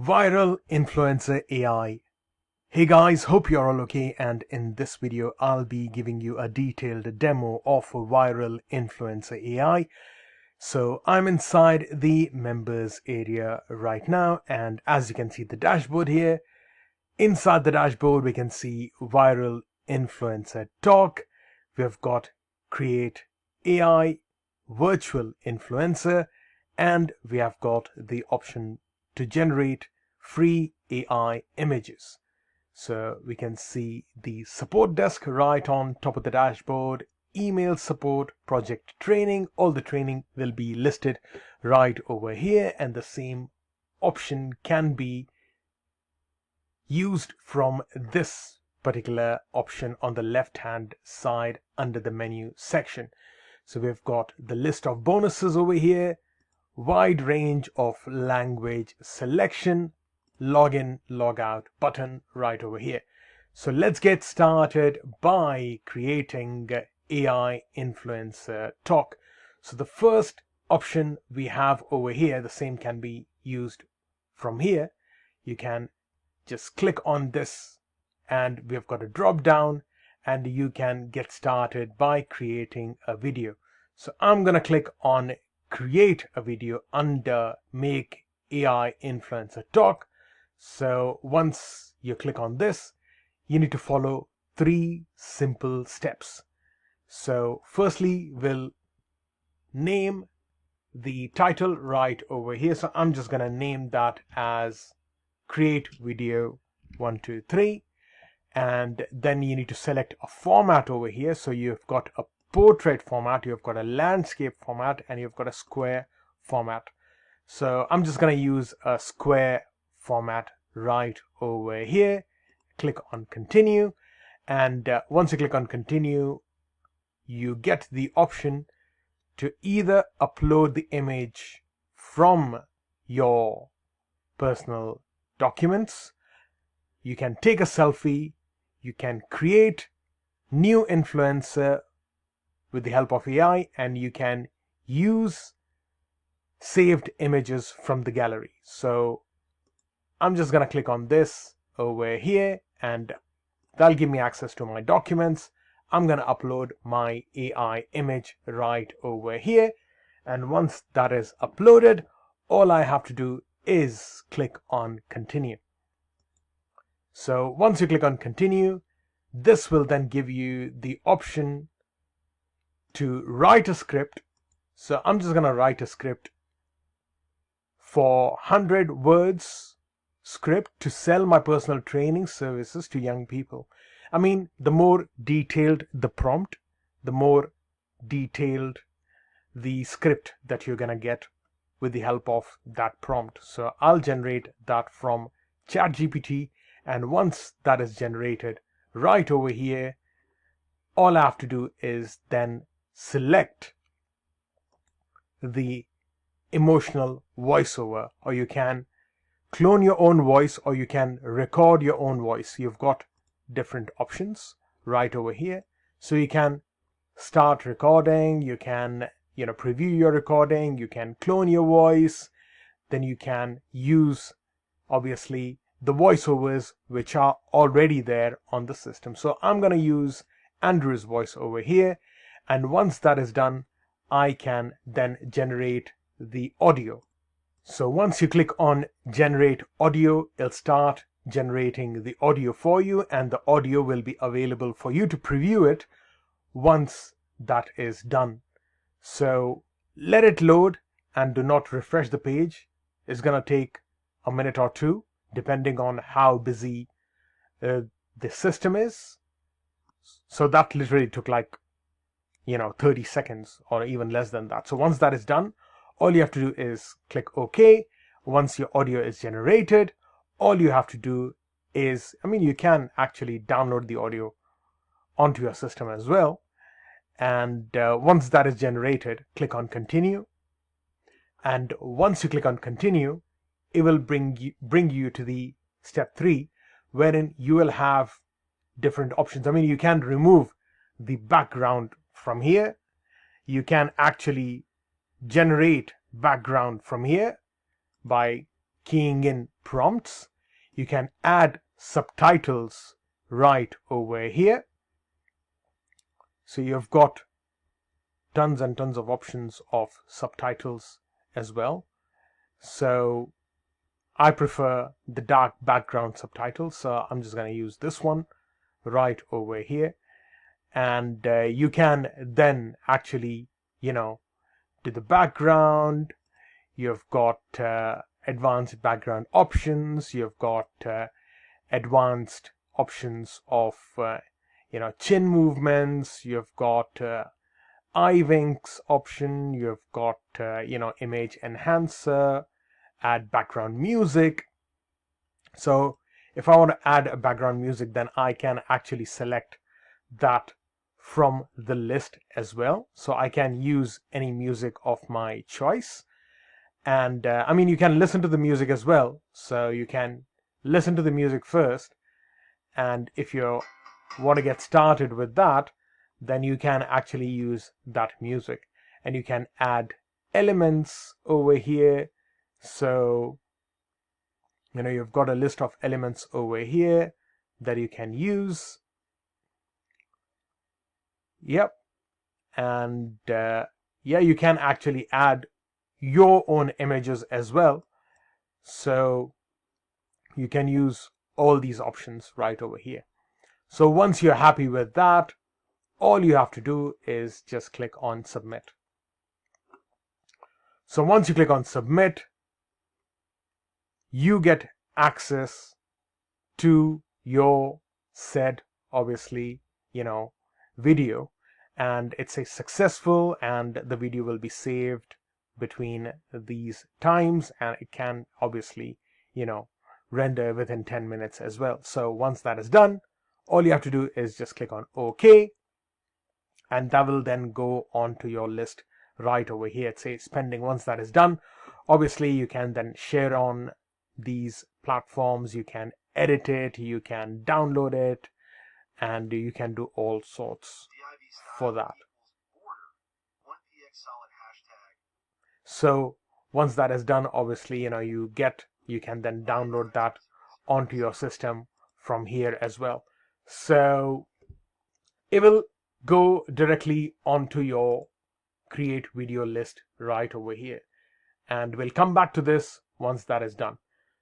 Viral Influencer AI. Hey guys, hope you're all okay, and in this video I'll be giving you a detailed demo of Viral Influencer AI. So I'm inside the members area right now, and as you can see the dashboard here, inside the dashboard we can see Viral Influencer Talk. We've got Create AI, Virtual Influencer, and we have got the option to generate free AI images. So we can see the support desk right on top of the dashboard, email support, project training. All the training will be listed right over here, and the same option can be used from this particular option on the left hand side under the menu section. So we've got the list of bonuses over here, wide range of language selection, login, logout button right over here. So let's get started by creating AI Influencer Talk. So the first option we have over here, the same can be used from here. You can just click on this and we've got a drop down, and you can get started by creating a video. So I'm going to click on create a video under make AI Influencer Talk. So once you click on this, you need to follow 3 simple steps. So firstly, we'll name the title right over here. So I'm just going to name that as create video 1 2 3, and then you need to select a format over here. So you've got a portrait format, you've got a landscape format, and you've got a square format. So I'm just going to use a square format right over here. Click on continue, and once you click on continue, you get the option to either upload the image from your personal documents, you can take a selfie, you can create new influencer with the help of AI, and you can use saved images from the gallery. So I'm just going to click on this over here, and that'll give me access to my documents. I'm going to upload my AI image right over here, and once that is uploaded, all I have to do is click on continue. So once you click on continue, this will then give you the option to write a script. So I'm just going to write a script for 100 words script to sell my personal training services to young people. I mean, the more detailed the prompt, the more detailed the script that you're going to get with the help of that prompt. So I'll generate that from ChatGPT, and once that is generated right over here, all I have to do is then select the emotional voiceover, or you can clone your own voice, or you can record your own voice. You've got different options right over here. So you can start recording, you can preview your recording, you can clone your voice, then you can use obviously the voiceovers which are already there on the system. So I'm going to use Andrew's voice over here, and once that is done, I can then generate the audio. So once you click on generate audio, it'll start generating the audio for you, and the audio will be available for you to preview it once that is done. So let it load and do not refresh the page. It's going to take a minute or two depending on how busy the system is. So that literally took like 30 seconds or even less than that. So once that is done, all you have to do is click OK. Once your audio is generated, all you have to do is, you can actually download the audio onto your system as well. And once that is generated, click on continue. And once you click on continue, it will bring you to the step 3, wherein you will have different options. You can remove the background from here. You can actually generate background from here by keying in prompts. You can add subtitles right over here. So you've got tons and tons of options of subtitles as well. So I prefer the dark background subtitles, so I'm just going to use this one right over here. And you can then actually, do the background. You've got advanced background options. You've got advanced options of chin movements. You've got eye winks option. You've got image enhancer, add background music. So if I want to add a background music, then I can actually select that from the list as well. So I can use any music of my choice. And I mean, you can listen to the music as well. So you can listen to the music first. And if you want to get started with that, then you can actually use that music. And you can add elements over here. So, you've got a list of elements over here that you can use. Yep. And yeah, you can actually add your own images as well. So you can use all these options right over here. So once you're happy with that, all you have to do is just click on submit. So once you click on submit, you get access to your said, obviously, video, and it's a successful, and the video will be saved between these times, and it can obviously, render within 10 minutes as well. So once that is done, all you have to do is just click on OK, and that will then go onto your list right over here. It says pending. Once that is done, obviously you can then share on these platforms, you can edit it, you can download it, and you can do all sorts for that. So once that is done, obviously you can then download that onto your system from here as well. So it will go directly onto your create video list right over here, and we'll come back to this once that is done.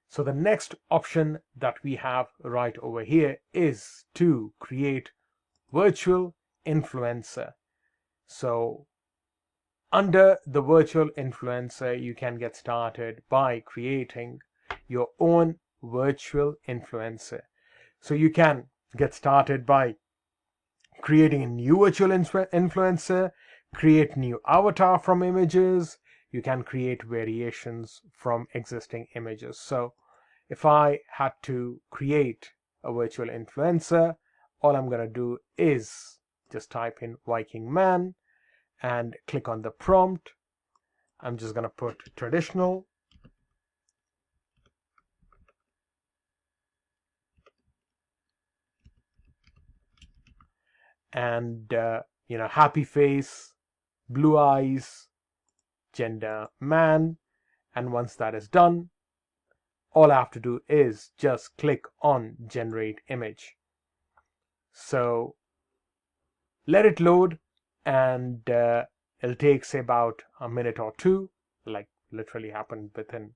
So the next option that we have right over here is to create virtual influencer. So under the virtual influencer, you can get started by creating your own virtual influencer. So you can get started by creating a new virtual influencer, create new avatar from images. You can create variations from existing images. So if I had to create a virtual influencer, all I'm going to do is just type in Viking man and click on the prompt. I'm just going to put traditional. And, happy face, blue eyes, gender man. And once that is done, all I have to do is just click on generate image. So let it load, and it'll take, say, about a minute or two, like literally happened within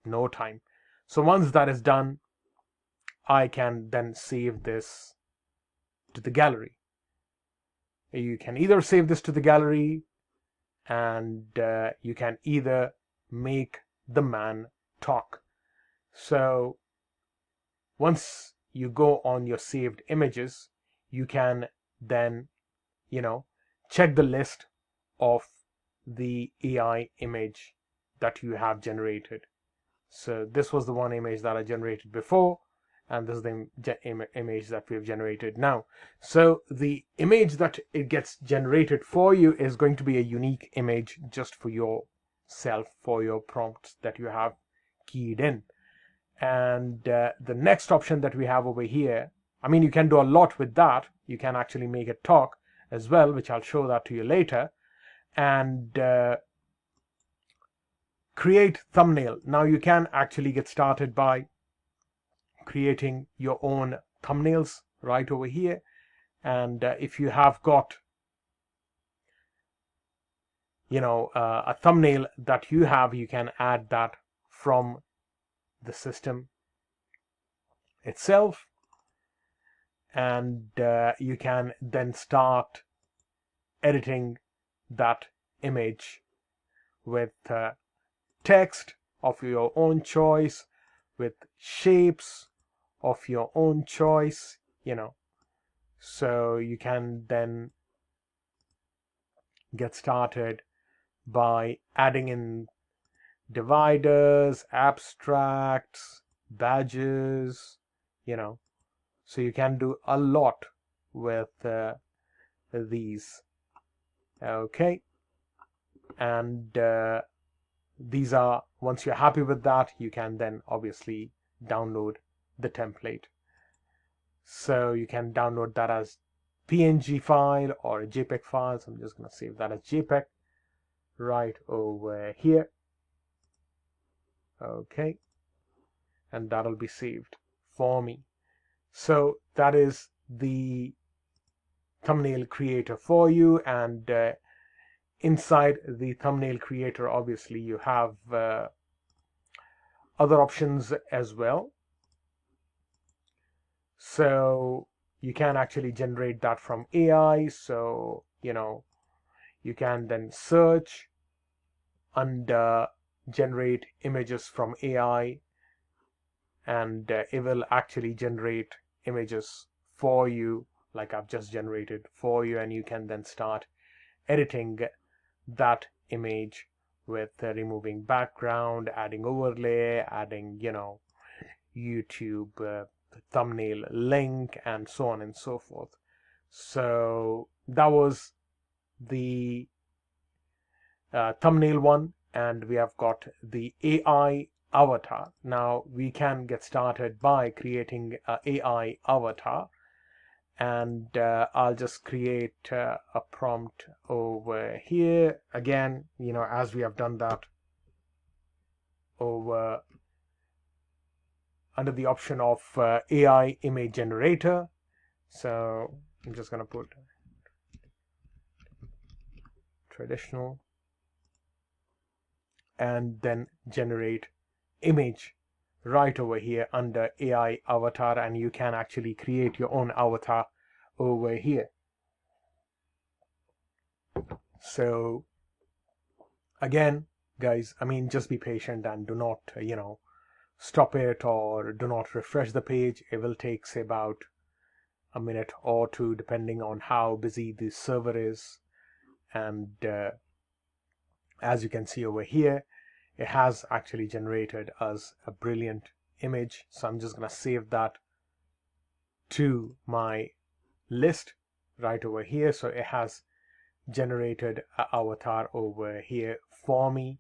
no time. So once that is done, I can then save this to the gallery. You can either save this to the gallery, and you can either make the man talk. So once you go on your saved images, you can then, check the list of the AI image that you have generated. So this was the one image that I generated before, and this is the image that we have generated now. So the image that it gets generated for you is going to be a unique image just for yourself, for your prompts that you have keyed in. And the next option that we have over here, I mean, you can do a lot with that. You can actually make it talk as well, which I'll show that to you later. And create thumbnail. Now you can actually get started by creating your own thumbnails right over here. And if you have got a thumbnail that you have, you can add that from the system itself, and you can then start editing that image with text of your own choice, with shapes of your own choice, so you can then get started by adding in dividers, abstracts, badges, so you can do a lot with these. Okay, and these are, once you're happy with that, you can then obviously download the template. So you can download that as PNG file or a JPEG file. So I'm just going to save that as JPEG right over here. Okay, and that'll be saved for me. So that is the thumbnail creator for you. And inside the thumbnail creator, obviously you have other options as well. So you can actually generate that from AI. So you can then search and generate images from AI, and it will actually generate images for you, like I've just generated for you, and you can then start editing that image with removing background, adding overlay, adding YouTube thumbnail link, and so on and so forth. So that was the thumbnail one, and we have got the AI avatar. Now we can get started by creating an AI avatar, and I'll just create a prompt over here again, as we have done that over under the option of AI image generator. So I'm just going to put traditional and then generate image right over here under AI avatar, and you can actually create your own avatar over here. So again, guys, just be patient and do not stop it or do not refresh the page. It will take, say, about a minute or two depending on how busy the server is. And as you can see over here, it has actually generated us a brilliant image. So I'm just going to save that to my list right over here. So it has generated an avatar over here for me.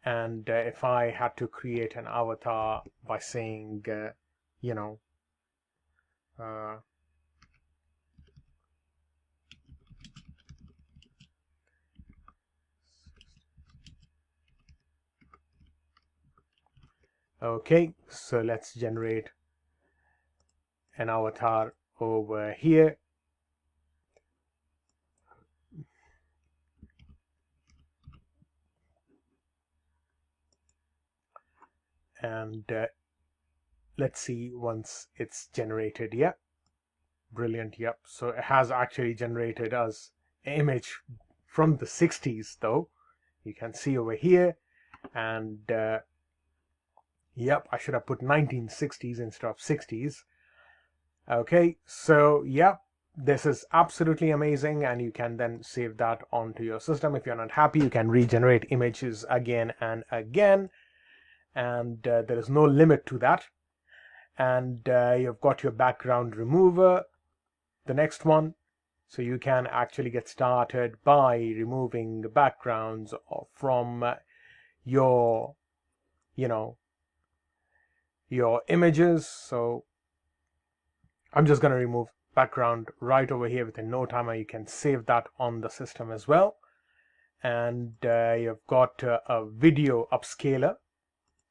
And if I had to create an avatar by saying okay, so let's generate an avatar over here. And let's see once it's generated. Yeah, brilliant. Yep, so it has actually generated us an image from the 60s, though. You can see over here. And yep, I should have put 1960s instead of 60s. Okay, so yeah, this is absolutely amazing, and you can then save that onto your system. If you're not happy, you can regenerate images again and again, and there is no limit to that. And you've got your background remover, the next one. So you can actually get started by removing backgrounds from your images. So I'm just going to remove background right over here within no time, and you can save that on the system as well. and you've got a video upscaler.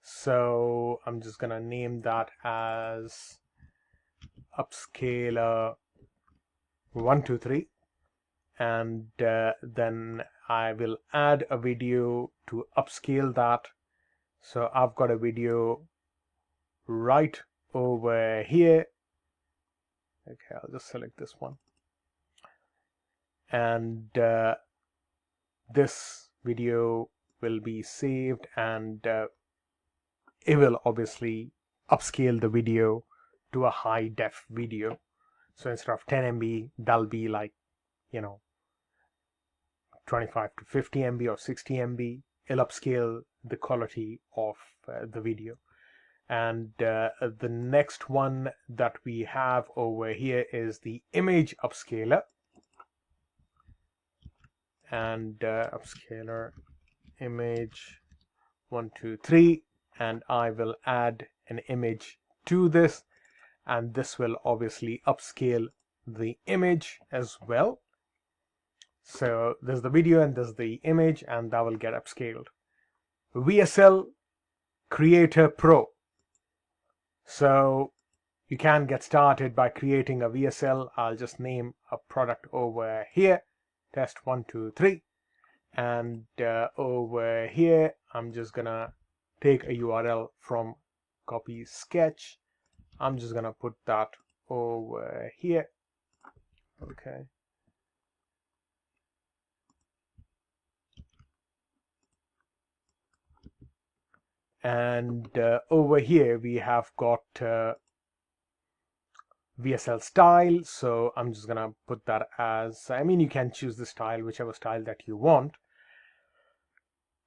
So I'm just gonna name that as Upscaler 123, and then I will add a video to upscale that. So I've got a video right over here. Okay, I'll just select this one, and this video will be saved, and it will obviously upscale the video to a high def video. So instead of 10 MB, that'll be like, 25 to 50 MB or 60 MB. It'll upscale the quality of the video. And the next one that we have over here is the image upscaler. And upscaler image 123, and I will add an image to this, and this will obviously upscale the image as well. So there's the video and there's the image, and that will get upscaled. VSSL Creator Pro. So you can get started by creating a VSL. I'll just name a product over here, test 1 2 3, and over here I'm just gonna take a URL from copy sketch. I'm just gonna put that over here. Okay, and over here we have got VSL style. So I'm just gonna put that as, you can choose the style, whichever style that you want.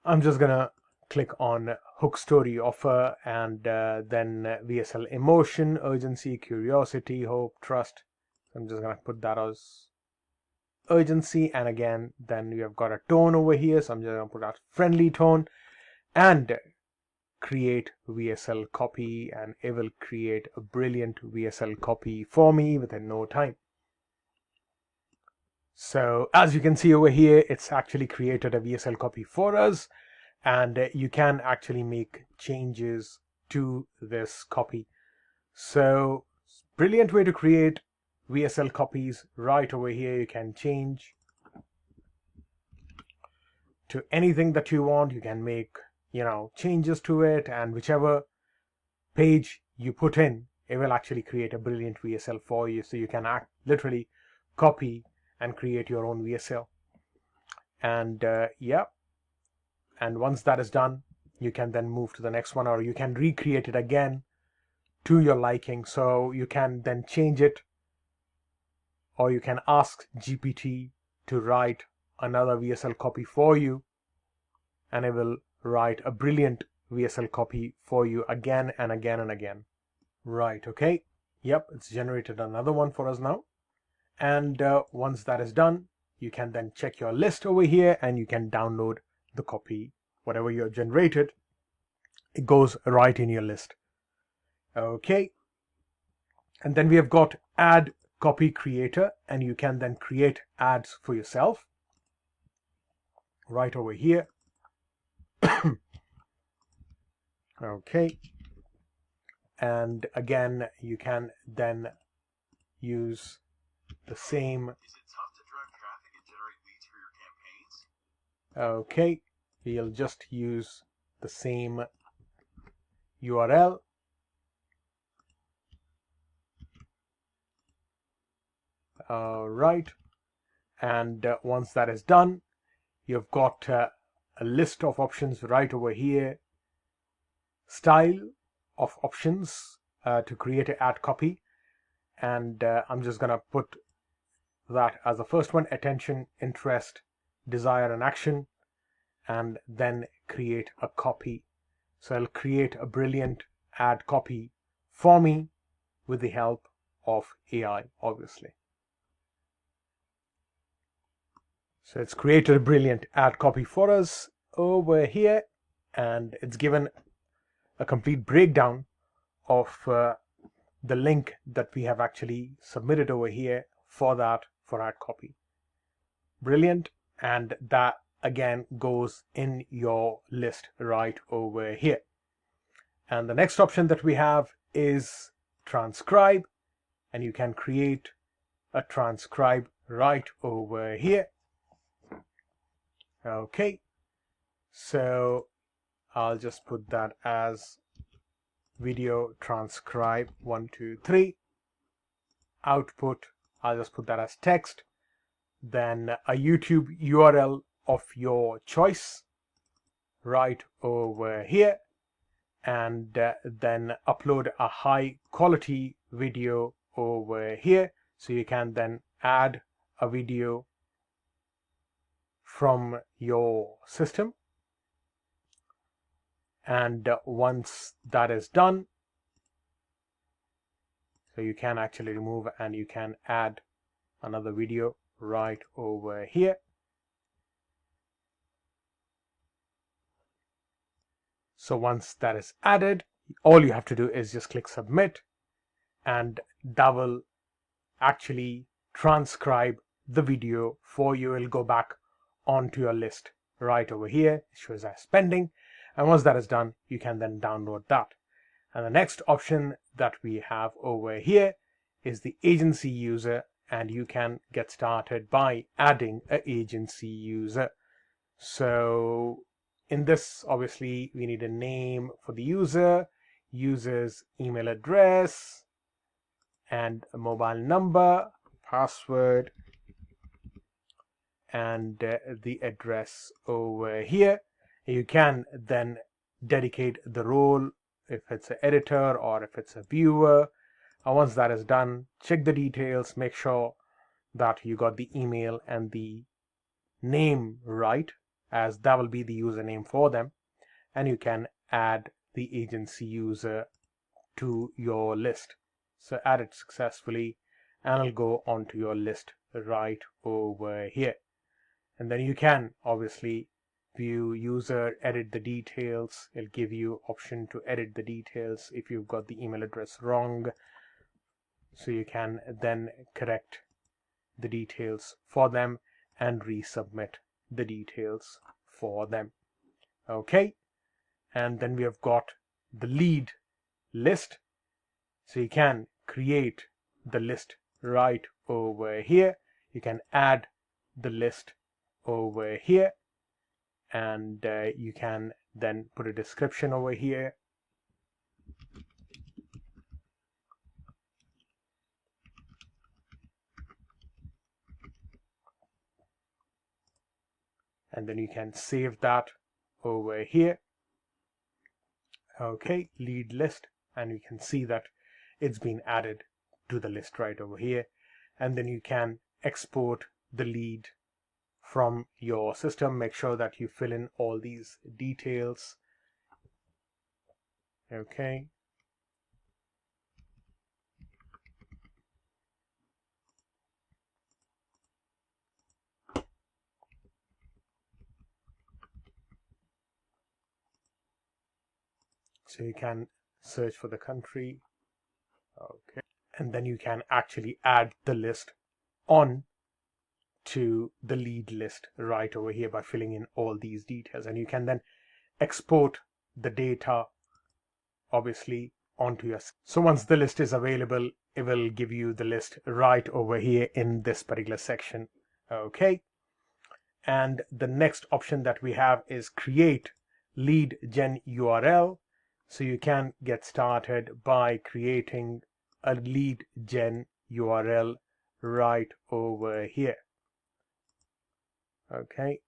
I'm just gonna click on hook, story, offer, and then VSL emotion, urgency, curiosity, hope, trust. So I'm just gonna put that as urgency, and again then we have got a tone over here, so I'm just gonna put that friendly tone, and create VSL copy, and it will create a brilliant VSL copy for me within no time. So as you can see over here, it's actually created a VSL copy for us, and you can actually make changes to this copy. So brilliant way to create VSL copies. Right over here you can change to anything that you want. You can make changes to it, and whichever page you put in, it will actually create a brilliant VSL for you. So you can literally copy and create your own VSL. And yeah, and once that is done, you can then move to the next one, or you can recreate it again to your liking. So you can then change it, or you can ask GPT to write another VSL copy for you, and it will write a brilliant VSL copy for you again and again and again. Right, okay, yep, it's generated another one for us now. And once that is done, you can then check your list over here, and you can download the copy, whatever you have generated. It goes right in your list. Okay, and then we have got add copy creator, and you can then create ads for yourself right over here. Okay, and again you can then use the same. Is it tough to drive traffic and generate leads for your campaigns? Okay, we'll just use the same URL. Right, and once that is done, you've got a list of options right over here. Style of options to create an ad copy, and I'm just gonna put that as the first one: attention, interest, desire, and action, and then create a copy. So I'll create a brilliant ad copy for me with the help of AI, obviously. So it's created a brilliant ad copy for us over here, and it's given a complete breakdown of the link that we have actually submitted over here for ad copy. Brilliant. And that again goes in your list right over here. And the next option that we have is transcribe, and you can create a transcribe right over here. Okay, so I'll just put that as video transcribe 1 2 3. Output, I'll just put that as text, then a YouTube URL of your choice right over here, and then upload a high quality video over here. So you can then add a video from your system, and once that is done, so you can actually remove and you can add another video right over here. So once that is added, all you have to do is just click submit, and that will actually transcribe the video for you. It'll go back onto your list right over here. It shows as pending, and once that is done, you can then download that. And the next option that we have over here is the agency user, and you can get started by adding an agency user. So in this, obviously, we need a name for the user, user's email address, and a mobile number, password, and the address over here. You can then dedicate the role if it's an editor or if it's a viewer. And once that is done, check the details, make sure that you got the email and the name right, as that will be the username for them, and you can add the agency user to your list. So add it successfully, and it'll go onto your list right over here. And then you can obviously view user, edit the details. It'll give you option to edit the details if you've got the email address wrong, so you can then correct the details for them and resubmit the details for them. Okay, and then we have got the lead list, so you can create the list right over here. You can add the list over here, and you can then put a description over here. And then you can save that over here. Okay, lead list, and you can see that it's been added to the list right over here. And then you can export the lead from your system. Make sure that you fill in all these details. Okay. So you can search for the country. Okay. And then you can actually add the list on to the lead list right over here by filling in all these details, and you can then export the data obviously onto your. So once the list is available, it will give you the list right over here in this particular section. Okay, and the next option that we have is create lead gen URL. So you can get started by creating a lead gen URL right over here. Okay,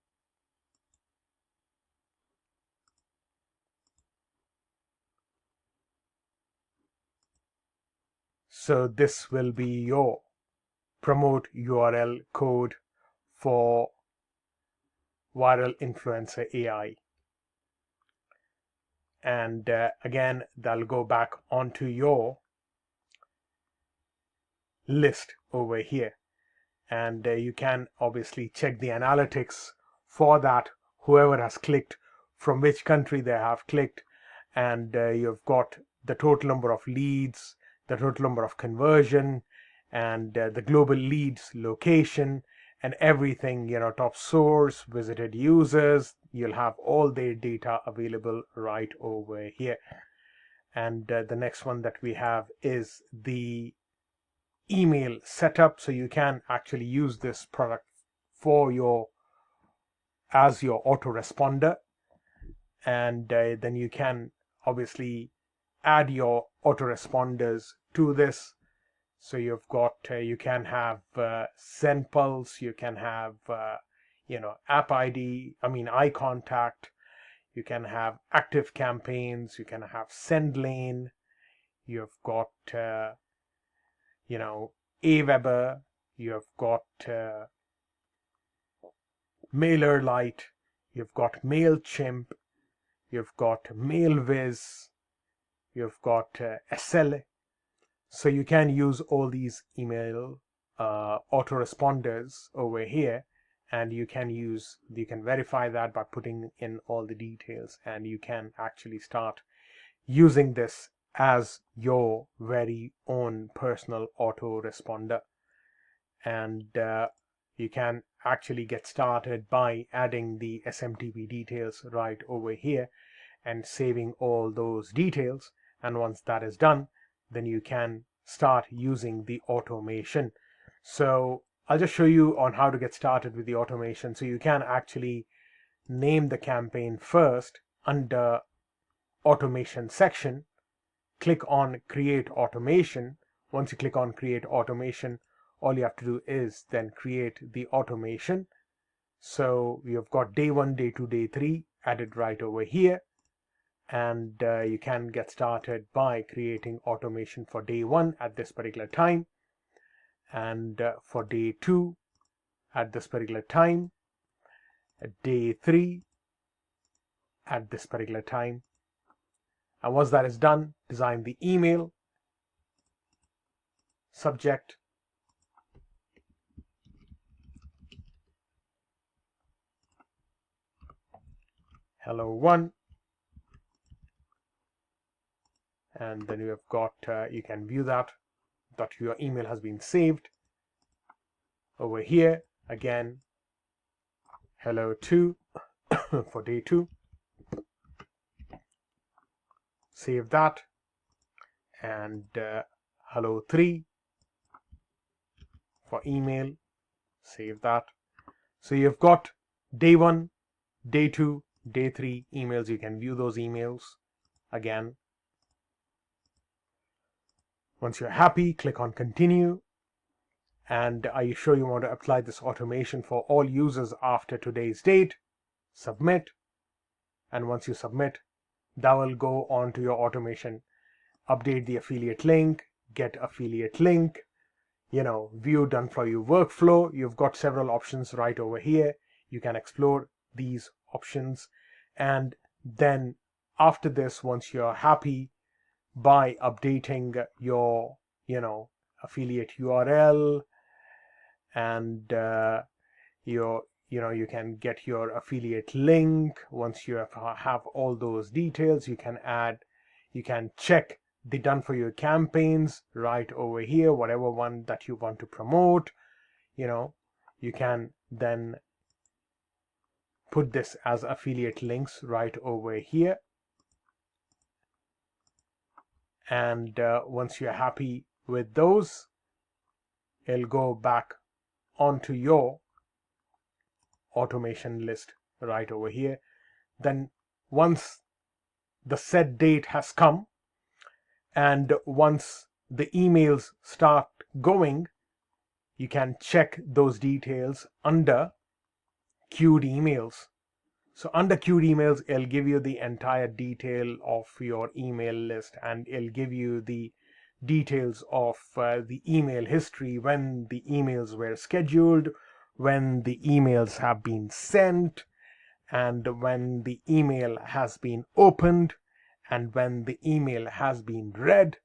so this will be your promote URL code for Viral Influencer AI. And again, that'll go back onto your list over here, and you can obviously check the analytics for that, whoever has clicked, from which country they have clicked, and you've got the total number of leads, the total number of conversion, and the global leads location, and everything, top source, visited users, you'll have all their data available right over here. And the next one that we have is the email setup. So you can actually use this product for as your autoresponder, and then you can obviously add your autoresponders to this. So you've got you can have send pulse, you can have app ID, eye contact, you can have active campaigns, you can have send lane, you've got Aweber, you've got MailerLite, you've got MailChimp, you've got MailViz, you've got SL. So you can use all these email autoresponders over here, and you can verify that by putting in all the details, and you can actually start using this as your very own personal autoresponder. And you can actually get started by adding the SMTP details right over here and saving all those details. And once that is done, then you can start using the automation. So I'll just show you on how to get started with the automation. So you can actually name the campaign first under automation section, click on create automation. Once you click on create automation, all you have to do is then create the automation. So you've got day 1, day 2, day 3 added right over here. And you can get started by creating automation for day 1 at this particular time, and for day 2 at this particular time, day 3 at this particular time. And once that is done, design the email, subject, hello 1, and then you have got you can view that your email has been saved over here. Again, hello 2 for day 2, save that, and hello 3 for email, save that. So you've got day 1, day 2, day 3 emails. You can view those emails again. Once you're happy, click on continue. And are you sure you want to apply this automation for all users after today's date? Submit. And once you submit, that will go on to your automation. Update the affiliate link, get affiliate link, view done for you workflow. You've got several options right over here. You can explore these options. And then after this, once you're happy, by updating your affiliate URL, and you can get your affiliate link. Once you have all those details, you can check the done for you campaigns right over here, whatever one that you want to promote. You can then put this as affiliate links right over here. And once you're happy with those, it'll go back onto your automation list right over here. Then once the set date has come, and once the emails start going, you can check those details under queued emails. So under queued emails, it'll give you the entire detail of your email list, and it'll give you the details of the email history, when the emails were scheduled, when the emails have been sent, and when the email has been opened, and when the email has been read.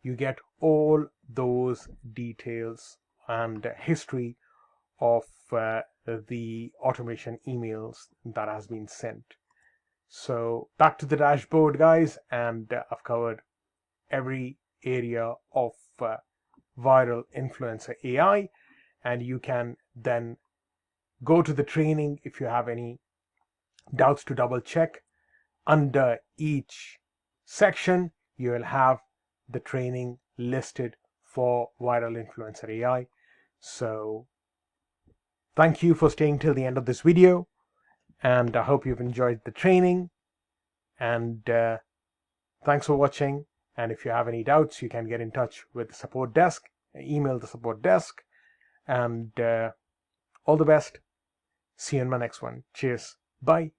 You get all those details and history of the automation emails that has been sent. So back to the dashboard, guys, and I've covered every area of viral influencer AI, and you can then go to the training if you have any doubts to double check. Under each section, you will have the training listed for Viral Influencer AI. So thank you for staying till the end of this video, and I hope you've enjoyed the training, and thanks for watching. And if you have any doubts, you can get in touch with the support desk, email the support desk, and all the best. See you in my next one. Cheers. Bye.